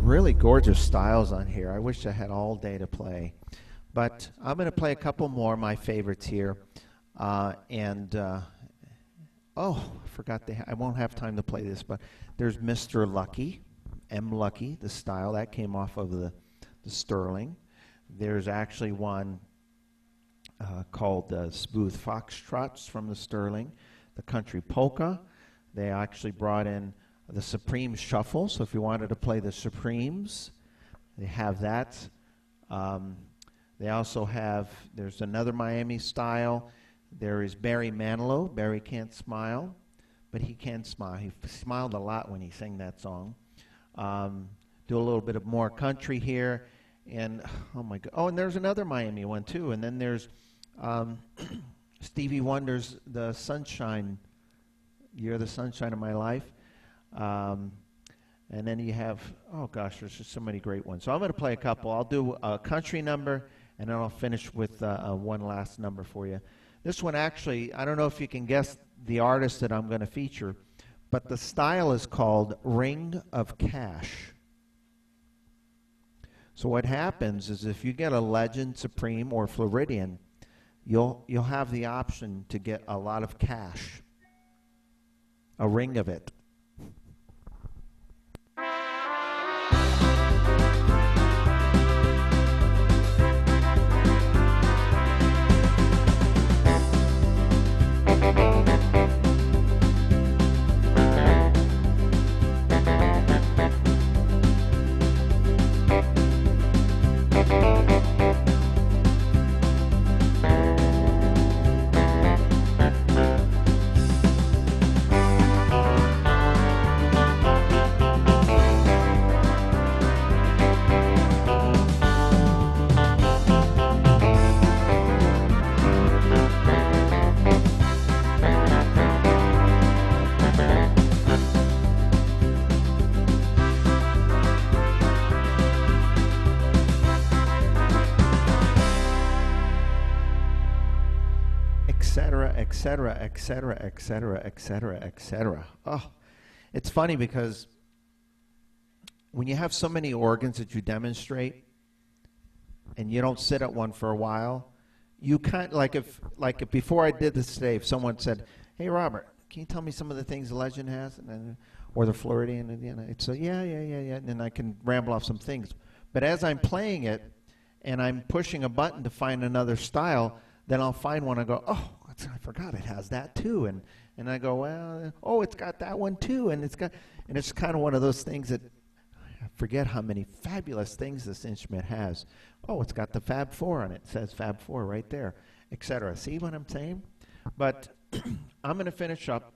really gorgeous styles on here. I wish I had all day to play. But I'm going to play a couple more, my favorites here. Oh, I forgot, I won't have time to play this, but there's Mr. Lucky, M. Lucky, the style. That came off of the Sterling. There's actually one called Smooth Foxtrots from the Sterling. The Country Polka. They actually brought in the Supreme Shuffle, so if you wanted to play the Supremes, they have that. They also have, there's another Miami style. There is Barry Manilow. Barry can't smile, but he can smile. He smiled a lot when he sang that song. Do a little bit of more country here. And, oh my God. Oh, and there's another Miami one too. And then there's Stevie Wonder's The Sunshine, You're the Sunshine of My Life. And then you have, oh gosh, there's just so many great ones. So I'm going to play a couple. I'll do a country number, and then I'll finish with one last number for you. This one actually, I don't know if you can guess the artist that I'm going to feature, but the style is called Ring of Cash. So what happens is if you get a Legend Supreme or Floridian, you'll have the option to get a lot of cash, a ring of it. Etc., etc., etc., etc., etc. Oh, it's funny because when you have so many organs that you demonstrate and you don't sit at one for a while, you kind if before I did this today, if someone said, "Hey, Robert, can you tell me some of the things the Legend has?" and then, or the Floridian, and I'd say, yeah, and then I can ramble off some things. But as I'm playing it and I'm pushing a button to find another style, then I'll find one and go, oh, I forgot it has that too, and I go, well, oh, it's got that one too, and it's kind of one of those things that I forget how many fabulous things this instrument has. Oh, it's got the Fab 4 on it. It says Fab 4 right there, etc. See what I'm saying? But I'm going to finish up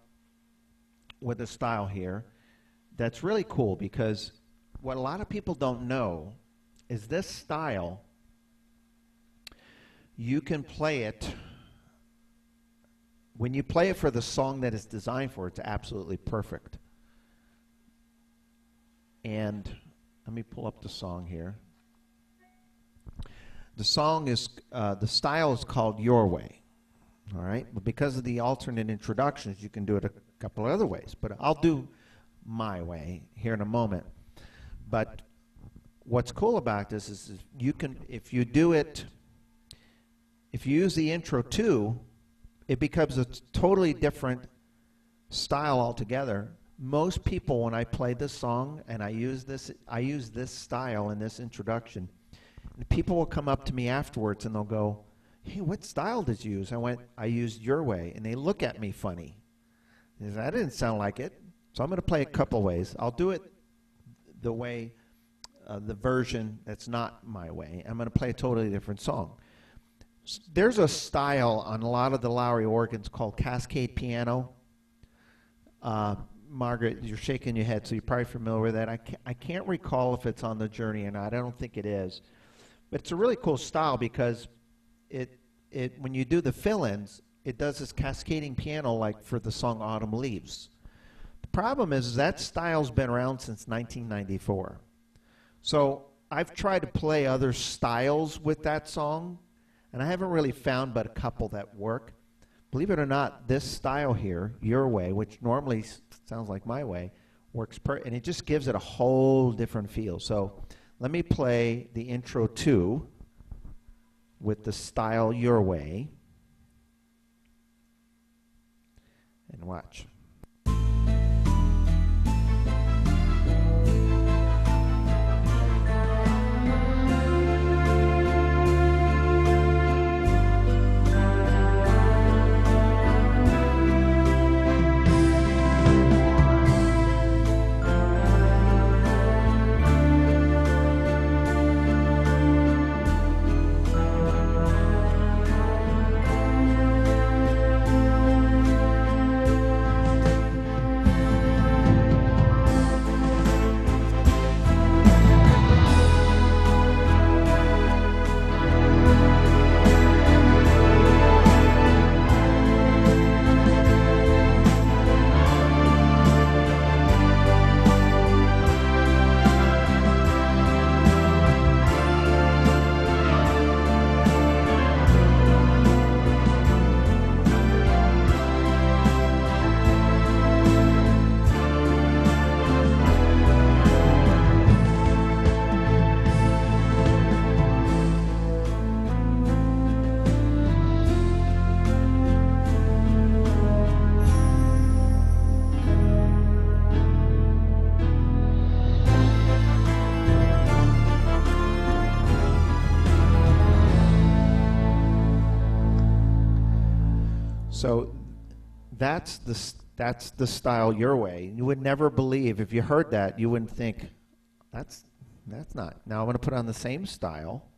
with a style here that's really cool, because what a lot of people don't know is this style, you can play it. When you play it for the song that it's designed for, it's absolutely perfect. And let me pull up the song here. The song is, the style is called Your Way. All right? But because of the alternate introductions, you can do it a couple of other ways. But I'll do my way here in a moment. But what's cool about this is you can, if you do it, if you use the intro too, it becomes a totally different style altogether. Most people, when I play this song and I use this style in this introduction, people will come up to me afterwards and they'll go, "Hey, what style did you use?" I used Your Way, and they look at me funny. They say, "That didn't sound like it." So I'm going to play a couple ways. I'll do it the way, the version that's not my way. I'm going to play a totally different song. There's a style on a lot of the Lowrey organs called cascade piano. Margaret, you're shaking your head, so you're probably familiar with that. I can't recall if it's on the Journey or not. I don't think it is. But it's a really cool style because when you do the fill-ins, it does this cascading piano like for the song Autumn Leaves. The problem is that style's been around since 1994. So I've tried to play other styles with that song, and I haven't really found but a couple that work. Believe it or not, this style here, Your Way, which normally sounds like my way, and it just gives it a whole different feel. So let me play the intro 2 with the Style Your Way, and watch. So that's the Style Your Way. You would never believe, if you heard that, you wouldn't think, that's not. Now I'm going to put on the same style,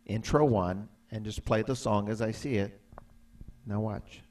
intro 1, and just play the song as I see it. Now watch.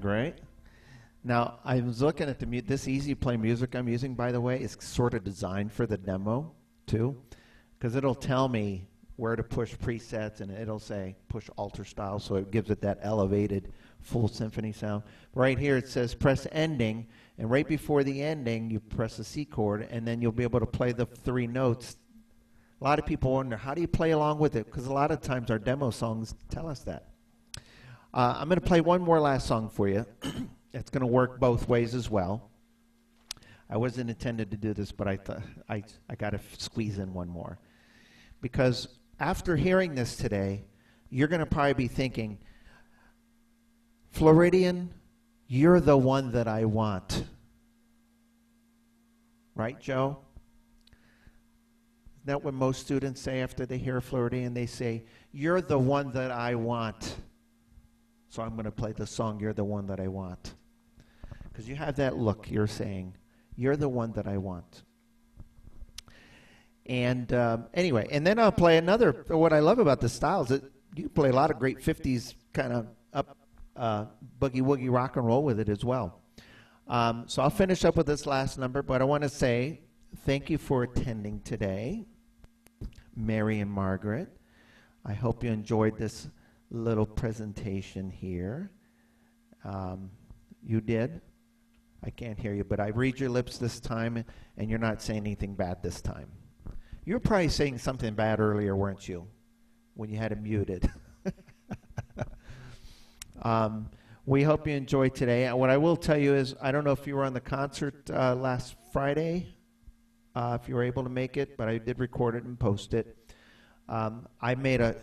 Great. Now, I was looking at this Easy Play music I'm using, by the way, is sort of designed for the demo, too, because it'll tell me where to push presets, and it'll say push alter style, so it gives it that elevated full symphony sound. Right here it says press ending, and right before the ending, you press the C chord, and then you'll be able to play the 3 notes. A lot of people wonder, how do you play along with it? Because a lot of times our demo songs tell us that. I'm going to play one more last song for you. It's going to work both ways as well. I wasn't intended to do this, but I thought I got to squeeze in one more. Because after hearing this today, you're going to probably be thinking, Floridian, you're the one that I want. Right, Joe? Isn't that what most students say after they hear Floridian? They say, you're the one that I want. So I'm going to play the song, You're the One That I Want. Because you have that look, you're saying, you're the one that I want. And anyway, and then I'll play another. What I love about the style is that you play a lot of great 50s kind of boogie woogie rock and roll with it as well. So I'll finish up with this last number, but I want to say thank you for attending today, Mary and Margaret. I hope you enjoyed this little presentation here. You did? I can't hear you, but I read your lips this time, and you're not saying anything bad this time. You were probably saying something bad earlier, weren't you, when you had it muted? We hope you enjoyed today. What I will tell you is, I don't know if you were on the concert last Friday, if you were able to make it, but I did record it and post it. I made a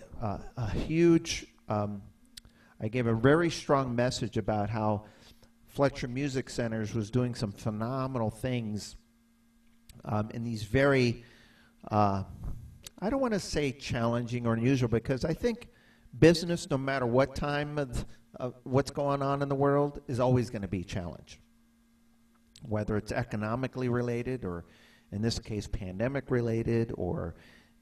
huge, I gave a very strong message about how Fletcher Music Centers was doing some phenomenal things in these very, I don't want to say challenging or unusual, because I think business, no matter what time of what's going on in the world, is always going to be a challenge. Whether it's economically related, or in this case pandemic related, or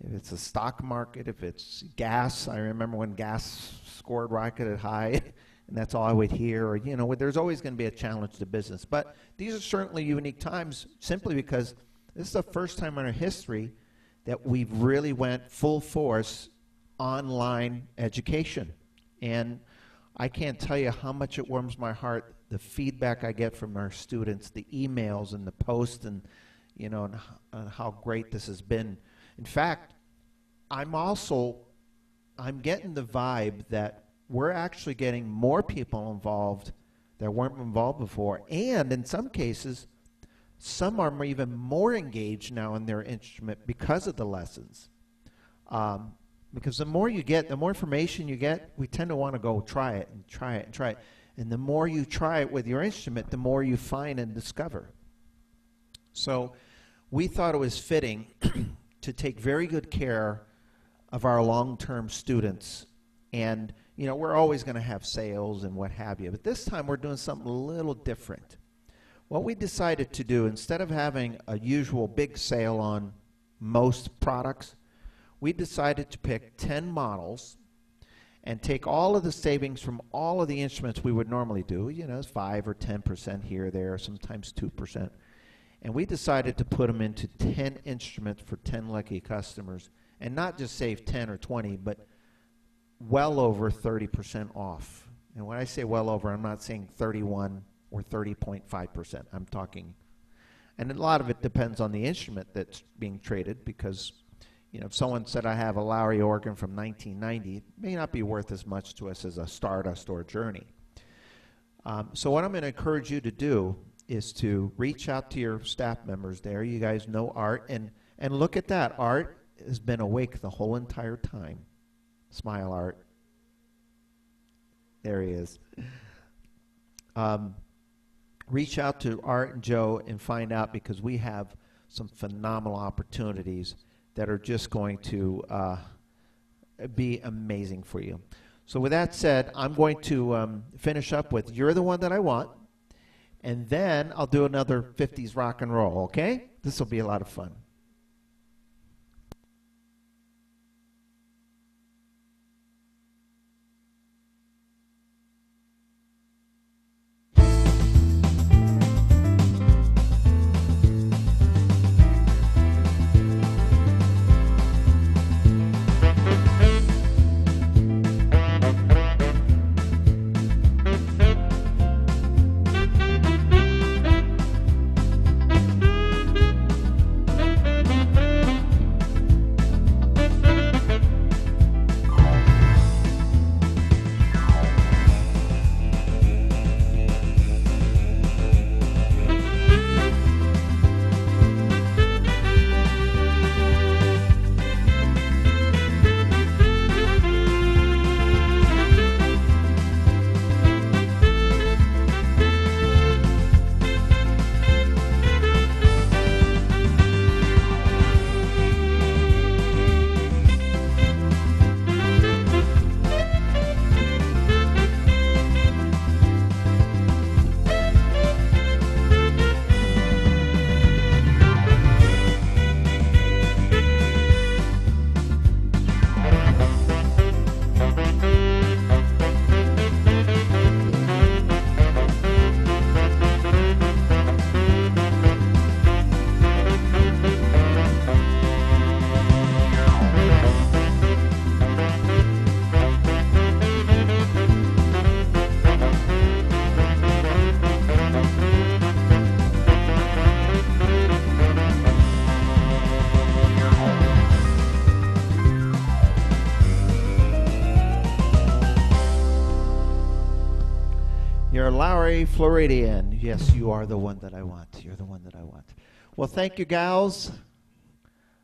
if it's a stock market, if it's gas. I remember when gas scored rocketed high, and that's all I would hear. Or, you know, there's always going to be a challenge to business. But these are certainly unique times, simply because this is the first time in our history that we've really went full force online education. And I can't tell you how much it warms my heart, the feedback I get from our students, the emails and the posts, and, you know, and how great this has been. In fact, I'm getting the vibe that we're actually getting more people involved that weren't involved before. And in some cases, some are even more engaged now in their instrument because of the lessons. Because the more you get, the more information you get, we tend to want to go try it and try it and try it. And the more you try it with your instrument, the more you find and discover. So we thought it was fitting to take very good care of our long-term students. And, you know, we're always going to have sales and what have you. But this time we're doing something a little different. What we decided to do, instead of having a usual big sale on most products, we decided to pick 10 models and take all of the savings from all of the instruments we would normally do. You know, it's 5 or 10% here or there, sometimes 2%. And we decided to put them into 10 instruments for 10 lucky customers, and not just save 10 or 20, but well over 30% off. And when I say well over, I'm not saying 31 or 30.5%. I'm talking, and a lot of it depends on the instrument that's being traded, because, you know, if someone said I have a Lowrey organ from 1990, it may not be worth as much to us as a Stardust or a Journey. So what I'm going to encourage you to do is to reach out to your staff members there. You guys know Art, and look at that. Art has been awake the whole entire time. Smile, Art. There he is. Reach out to Art and Joe and find out, because we have some phenomenal opportunities that are just going to be amazing for you. So with that said, I'm going to finish up with You're the One That I Want, and then I'll do another 50s rock and roll, okay? This will be a lot of fun. Lowrey Floridian. Yes, you are the one that I want. You're the one that I want. Well, thank you, gals.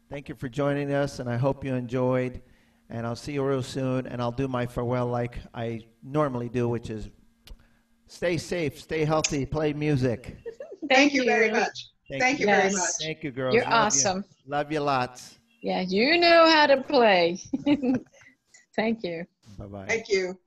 Thank you for joining us, and I hope you enjoyed. And I'll see you real soon, and I'll do my farewell like I normally do, which is stay safe, stay healthy, play music. Thank you very much. Thank you very much. Thank you, girls. You're Love awesome. You. Love you lots. Yeah, you know how to play. Thank you. Bye-bye. Thank you.